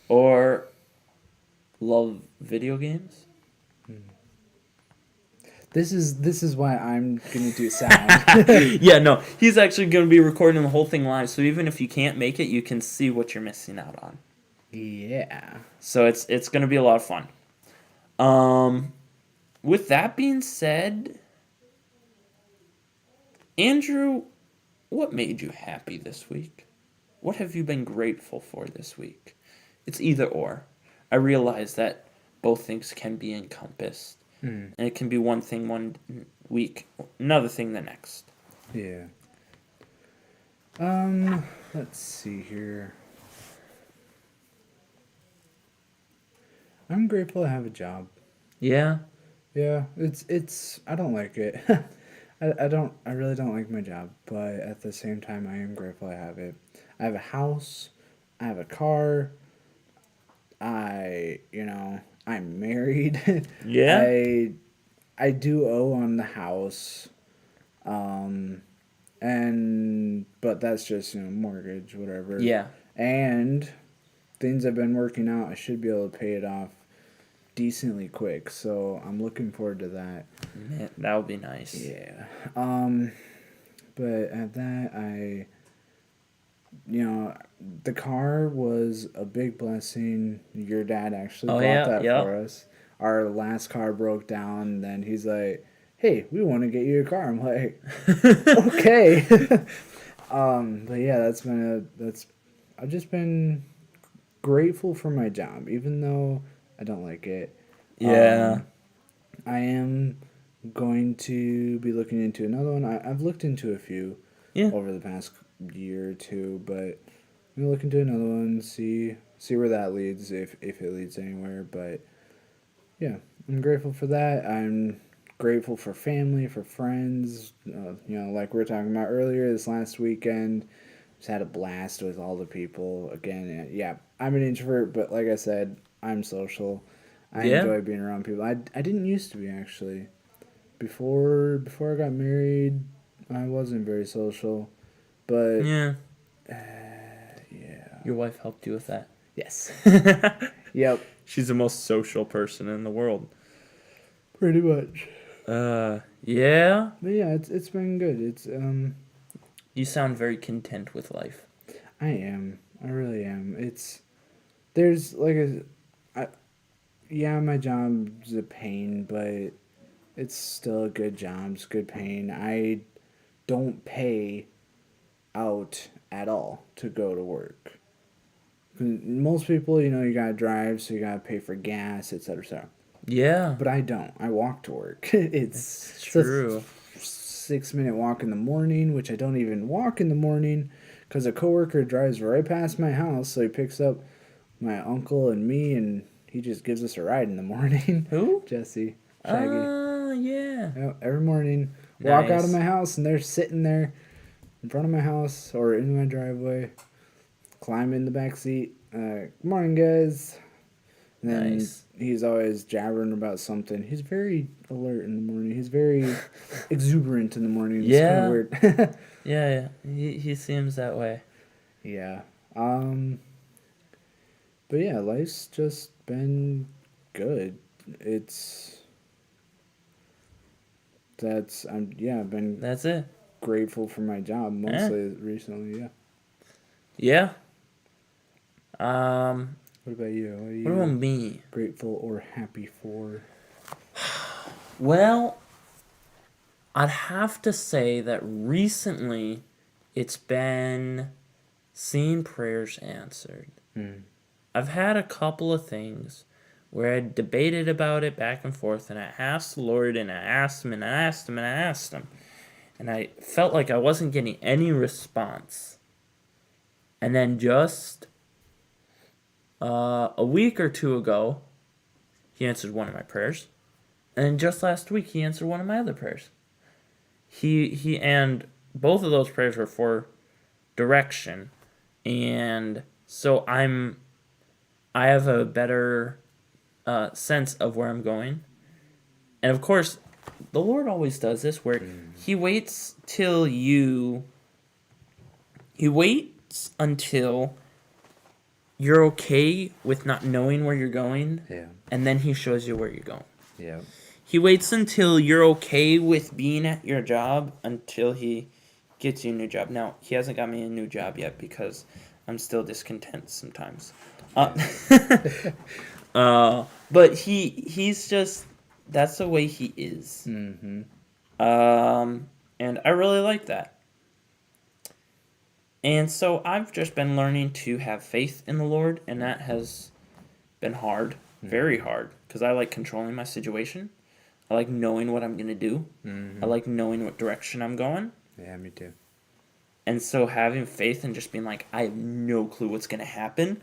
Or love video games. This is why I'm gonna do sound. Yeah, no. He's actually going to be recording the whole thing live. So even if you can't make it, you can see what you're missing out on. Yeah. So it's going to be a lot of fun. With that being said, Andrew, what made you happy this week? What have you been grateful for this week? It's either or. I realize that both things can be encompassed. And it can be one thing one week, another thing the next. Yeah. Let's see here. I'm grateful to have a job. Yeah? Yeah, it's I don't like it. I really don't like my job, but at the same time I am grateful I have it. I have a house, I have a car. I'm married. Yeah? I do owe on the house. But that's just, mortgage, whatever. Yeah. And things have been working out. I should be able to pay it off decently quick, so I'm looking forward to that. Man, that would be nice. Yeah. But at that, the car was a big blessing. Your dad actually bought that for us. Our last car broke down, then he's like, "Hey, we want to get you a car." I'm like, "Okay." But yeah, I've just been grateful for my job, even though I don't like it. Yeah. I am going to be looking into another one. I've looked into a few over the past year or two, but I'm gonna look into another one, see where that leads, if it leads anywhere. But yeah, I'm grateful for that. I'm grateful for family, for friends. Like we were talking about earlier, this last weekend, just had a blast with all the people. Again, yeah, I'm an introvert, but like I said, I'm social. I enjoy being around people. I didn't used to be, actually. Before I got married, I wasn't very social, but Yeah. Yeah. Your wife helped you with that. Yes. Yep. She's the most social person in the world. Pretty much. Yeah. But yeah, it's been good. You sound very content with life. I am. I really am. There's my job's a pain, but it's still a good job. It's good paying. I don't pay out at all to go to work. Most people, you gotta drive, so you gotta pay for gas, etc., etc. Yeah. But I don't. I walk to work. It's true. a 6-minute walk in the morning, which I don't even walk in the morning because a coworker drives right past my house, so he picks up my uncle and me, and he just gives us a ride in the morning. Who? Jesse. Shaggy. Oh, yeah. Every morning, walk out of my house, and they're sitting there in front of my house or in my driveway. Climb in the back seat. Good morning, guys. And then he's always jabbering about something. He's very alert in the morning. He's very exuberant in the morning. It's kind of weird. Yeah. He seems that way. Yeah. But yeah, life's just been good. I've been That's it. grateful for my job mostly recently, yeah. Yeah. What about you? What about me? Grateful or happy for? Well, I'd have to say that recently it's been seeing prayers answered. I've had a couple of things where I debated about it back and forth, and I asked the Lord, and I asked him, and I asked him, and I asked him. And I felt like I wasn't getting any response. And then just a week or two ago, he answered one of my prayers. And just last week, he answered one of my other prayers. And both of those prayers were for direction. And so I have a better sense of where I'm going. And of course, the Lord always does this, where he waits until you're okay with not knowing where you're going, and then he shows you where you're going. Yeah. He waits until you're okay with being at your job until he gets you a new job. Now, he hasn't got me a new job yet because I'm still discontent sometimes. But he's just, that's the way he is. Mm-hmm. And I really like that. And so I've just been learning to have faith in the Lord, and that has been hard, very hard, because I like controlling my situation. I like knowing what I'm going to do. I like knowing what direction I'm going. Yeah, me too. And so having faith and just being like, I have no clue what's going to happen,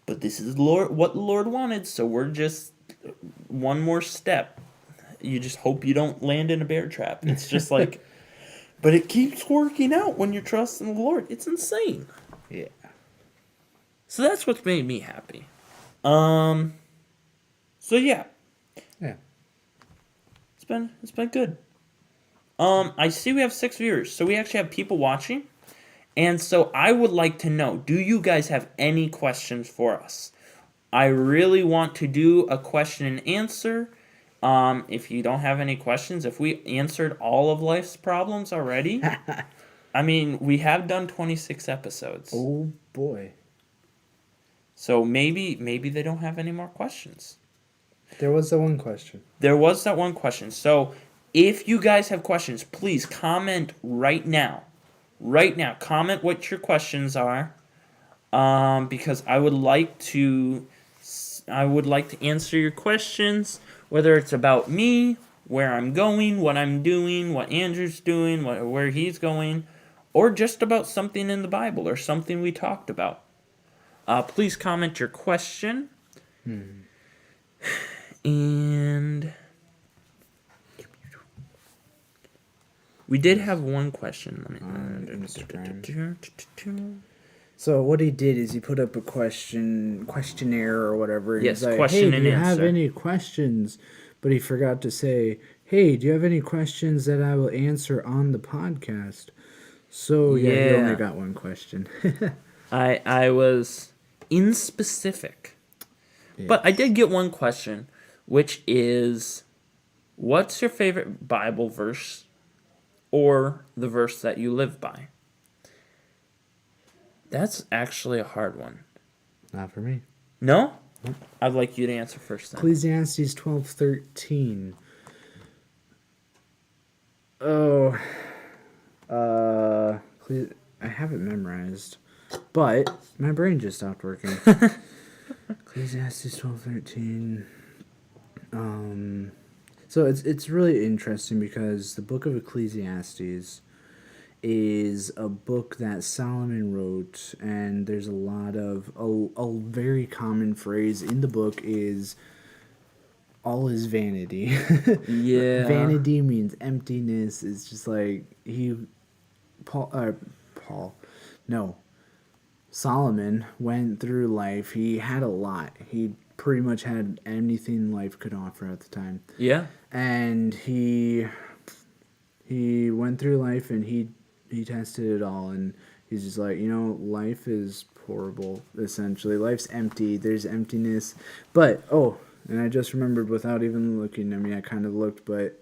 but this is what the Lord wanted, so we're just one more step. You just hope you don't land in a bear trap. It's just like, but it keeps working out when you're trusting the Lord. It's insane. Yeah. So that's what's made me happy. So yeah. Yeah. It's been good. I see we have 6 viewers, so we actually have people watching. And so I would like to know, do you guys have any questions for us? I really want to do a question and answer. If you don't have any questions, if we answered all of life's problems already, I mean, we have done 26 episodes. Oh boy. So maybe they don't have any more questions. There was that one question. There was that one question. So if you guys have questions, please comment right now. Right now, comment what your questions are. Because I would like to answer your questions, whether it's about me, where I'm going, what I'm doing, what Andrew's doing, where he's going, or just about something in the Bible or something we talked about. Please comment your question. And we did have one question. So what he did is he put up a questionnaire or whatever. And Yes, he's like, question hey, and do you have answer. any questions? But he forgot to say, hey, do you have any questions that I will answer on the podcast? So yeah, he only Yeah. got one question. I was inspecific. But I did get one question, which is, what's your favorite Bible verse or the verse that you live by? That's actually a hard one. Not for me. No? I'd like you to answer first then. Ecclesiastes 12:13. Oh, I have it memorized, but my brain just stopped working. Ecclesiastes 12:13. So it's really interesting because the book of Ecclesiastes is a book that Solomon wrote, and there's a lot of a very common phrase in the book is all is vanity. Yeah. Vanity means emptiness. It's just like Solomon went through life. He had a lot. He pretty much had anything life could offer at the time. Yeah. And he went through life and he tested it all, and he's just like, life is horrible, essentially. Life's empty. There's emptiness. But, and I just remembered without even looking. I mean, I kind of looked, but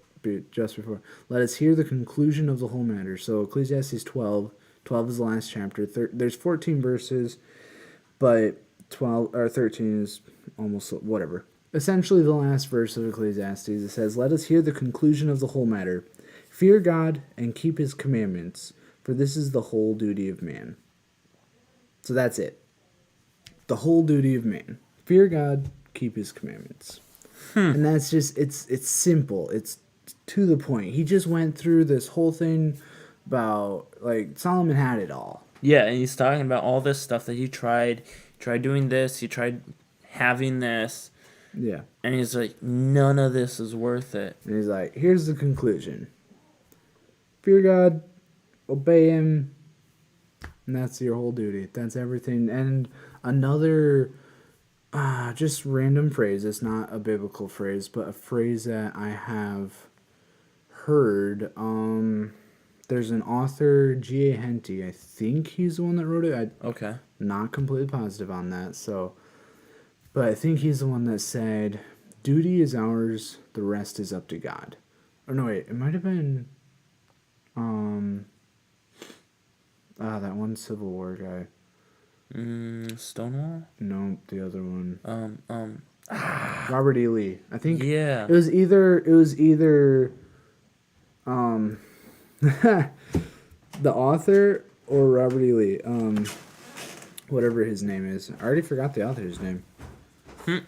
just before. Let us hear the conclusion of the whole matter. So Ecclesiastes 12. 12 is the last chapter. There's 14 verses, but 12 or 13 is almost whatever. Essentially, the last verse of Ecclesiastes, it says, let us hear the conclusion of the whole matter. Fear God and keep his commandments, for this is the whole duty of man. So that's it. The whole duty of man. Fear God, keep his commandments. And that's just, it's simple. It's to the point. He just went through this whole thing about, like, Solomon had it all. Yeah, and he's talking about all this stuff that he tried. He tried doing this. He tried having this. Yeah. And he's like, none of this is worth it. And he's like, here's the conclusion. Fear God, obey him, and that's your whole duty. That's everything. And another, just random phrase. It's not a biblical phrase, but a phrase that I have heard. There's an author, G.A. Henty. I think he's the one that wrote it. Okay. I'm not completely positive on that. But I think he's the one that said, duty is ours, the rest is up to God. Or no, wait, it might have been, that one Civil War guy. Stonewall? No, the other one. Um, Robert E. Lee. I think Yeah. it was either the author or Robert E. Lee. Whatever his name is. I already forgot the author's name.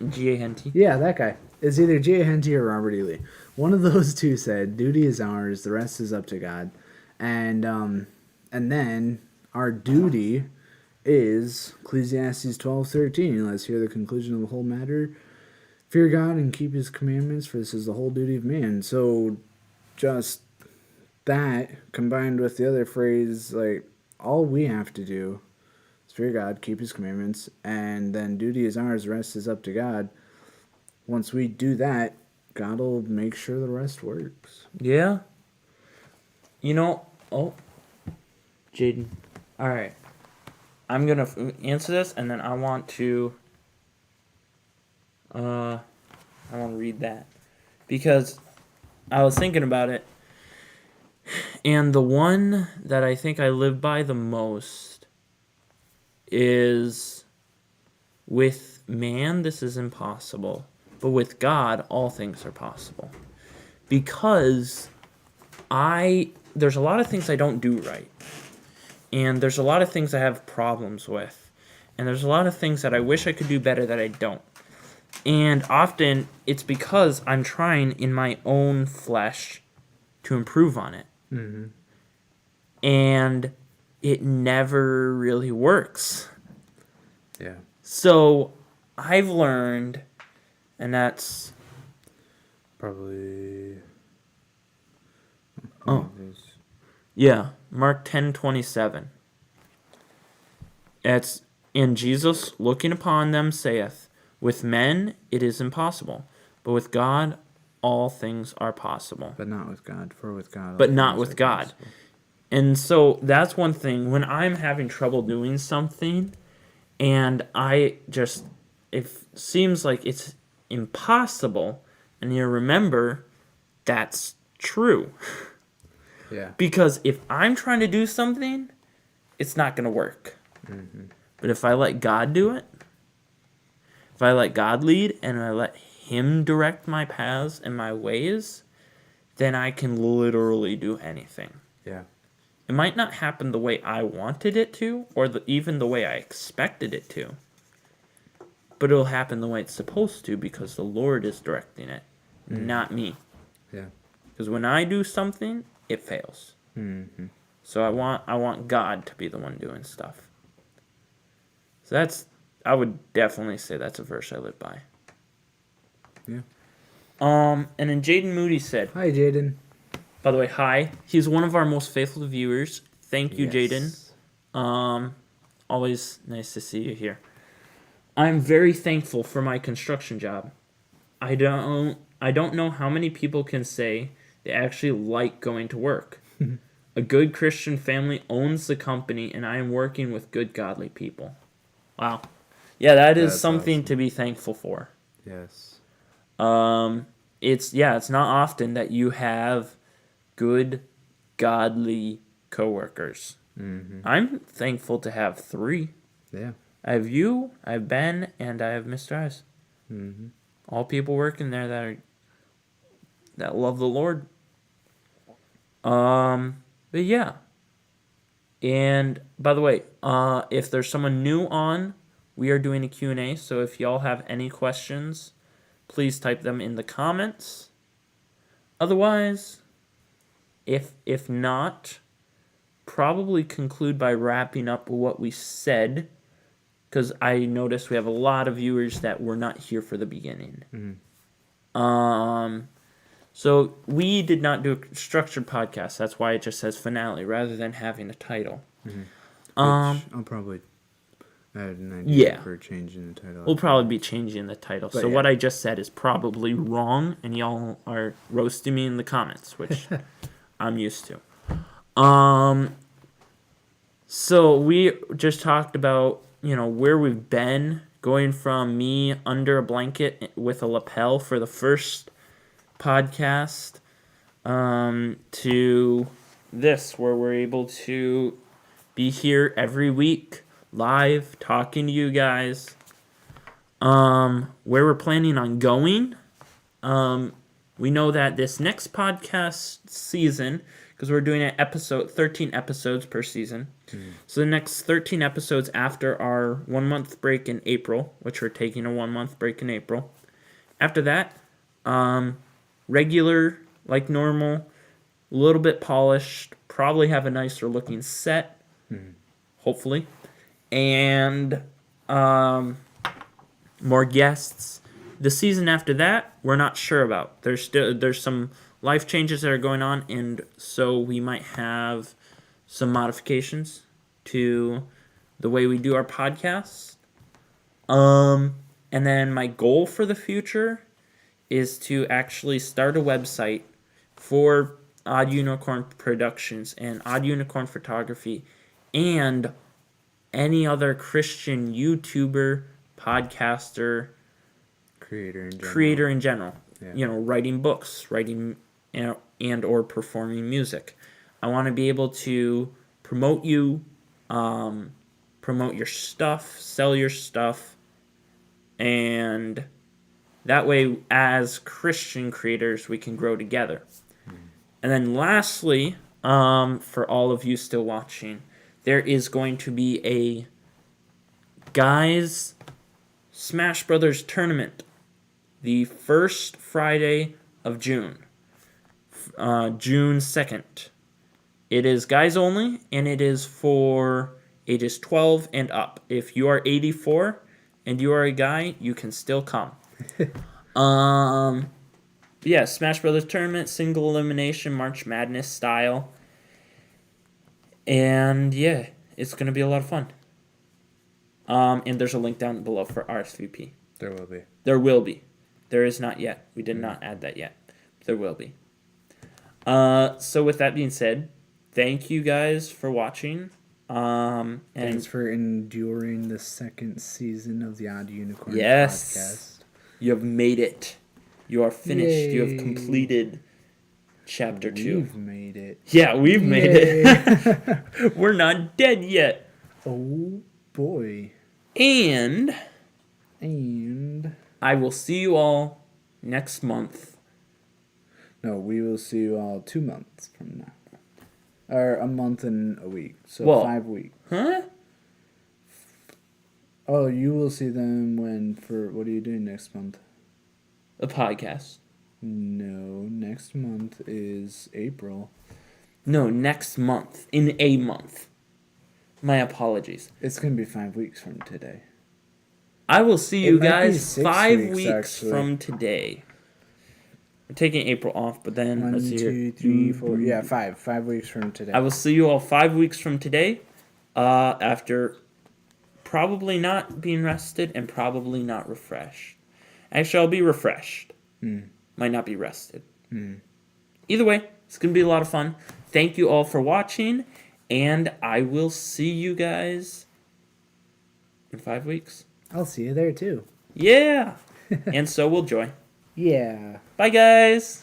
G.A. Henty. Yeah, that guy. It's either G.A. Henty or Robert E. Lee. One of those two said, duty is ours, the rest is up to God. And then our duty is Ecclesiastes 12:13. Let's hear the conclusion of the whole matter. Fear God and keep his commandments, for this is the whole duty of man. So just that combined with the other phrase, like, all we have to do is fear God, keep his commandments, and then duty is ours, the rest is up to God. Once we do that, God will make sure the rest works. Yeah. Jaden. All right. I'm going to answer this, and then I want to I want to read that because I was thinking about it, and the one that I think I live by the most is, with man this is impossible, but with God all things are possible. Because there's a lot of things I don't do right, and there's a lot of things I have problems with, and there's a lot of things that I wish I could do better that I don't. And often it's because I'm trying in my own flesh to improve on it. Mm-hmm. And it never really works. Yeah. So I've learned, and that's Probably. Mark 10:27. It's, and Jesus looking upon them saith, with men it is impossible, but with God all things are possible. But not with God, for with God. But not with God. Possible. And so that's one thing. When I'm having trouble doing something, and it seems like it's impossible, and you remember that's true. Yeah. Because if I'm trying to do something, it's not going to work. Mm-hmm. But if I let God do it, if I let God lead and I let Him direct my paths and my ways, then I can literally do anything. Yeah. It might not happen the way I wanted it to, or even the way I expected it to, but it'll happen the way it's supposed to because the Lord is directing it, not me. Yeah. Because when I do something, it fails. Mm-hmm. So I want God to be the one doing stuff. So I would definitely say that's a verse I live by. Yeah. And then Jaden Moody said, "Hi, Jaden. By the way, hi. He's one of our most faithful viewers. Thank you, Yes. Jaden. Always nice to see you here. I'm very thankful for my construction job. I don't know how many people can say they actually like going to work. A good Christian family owns the company, and I am working with good, godly people." Wow. Yeah, that's something awesome to be thankful for. Yes. It's not often that you have good, godly coworkers. Mm-hmm. I'm thankful to have 3. Yeah. I have you, I have Ben, and I have Mr. Eyes. Mm-hmm. All people working there that love the Lord. But yeah. And by the way, if there's someone new on, we are doing a Q&A, so if y'all have any questions, please type them in the comments. Otherwise, if not, probably conclude by wrapping up what we said, because I noticed we have a lot of viewers that were not here for the beginning. Mm-hmm. So we did not do a structured podcast. That's why it just says finale rather than having a title. Mm-hmm. I'll probably add an idea for changing the title. We'll probably be changing the title. But so what I just said is probably wrong, and y'all are roasting me in the comments, which I'm used to. So we just talked about, where we've been, going from me under a blanket with a lapel for the first podcast to this, where we're able to be here every week live talking to you guys. Where we're planning on going, we know that this next podcast season, because we're doing 13 episodes per season, so the next 13 episodes after our 1 month break in April, which we're taking a 1 month break in April, after that, regular, like normal, a little bit polished, probably have a nicer looking set, hopefully, and more guests. The season after that, we're not sure about. There's some life changes that are going on, and so we might have some modifications to the way we do our podcasts. And then my goal for the future is to actually start a website for Odd Unicorn Productions and Odd Unicorn Photography and any other Christian YouTuber, podcaster, creator in general. Yeah. You know, writing books, writing and or performing music. I want to be able to promote you, promote your stuff, sell your stuff, and that way, as Christian creators, we can grow together. And then lastly, for all of you still watching, there is going to be a Guys Smash Brothers tournament the first Friday of June, June 2nd. It is guys only, and it is for ages 12 and up. If you are 84 and you are a guy, you can still come. Yeah, Smash Brothers tournament, single elimination, March Madness style. And yeah, it's going to be a lot of fun. And there's a link down below for RSVP. There will be. There will be. There is not yet. We did not add that yet. There will be. So with that being said, thank you guys for watching. And thanks for enduring the second season of the Odd Unicorn podcast. You have made it. You are finished. Yay. You have completed chapter 2. We've made it. Yeah, we've made it. We're not dead yet. Oh boy. And I will see you all next month. No, we will see you all 2 months from now. Or a month and a week. So 5 weeks. Huh? Oh, you will see them what are you doing next month? A podcast. No, next month is April. No, next month. In a month. My apologies. It's going to be 5 weeks from today. I will see you guys 5 weeks actually. From today. I'm taking April off, but then 1, let's see 2, 3, 4. Yeah, 5. 5 weeks from today. I will see you all 5 weeks from today. After probably not being rested and probably not refreshed. Actually, I'll be refreshed. Might not be rested. Either way, it's going to be a lot of fun. Thank you all for watching, and I will see you guys in 5 weeks. I'll see you there too. Yeah. And so will Joy. Yeah. Bye, guys.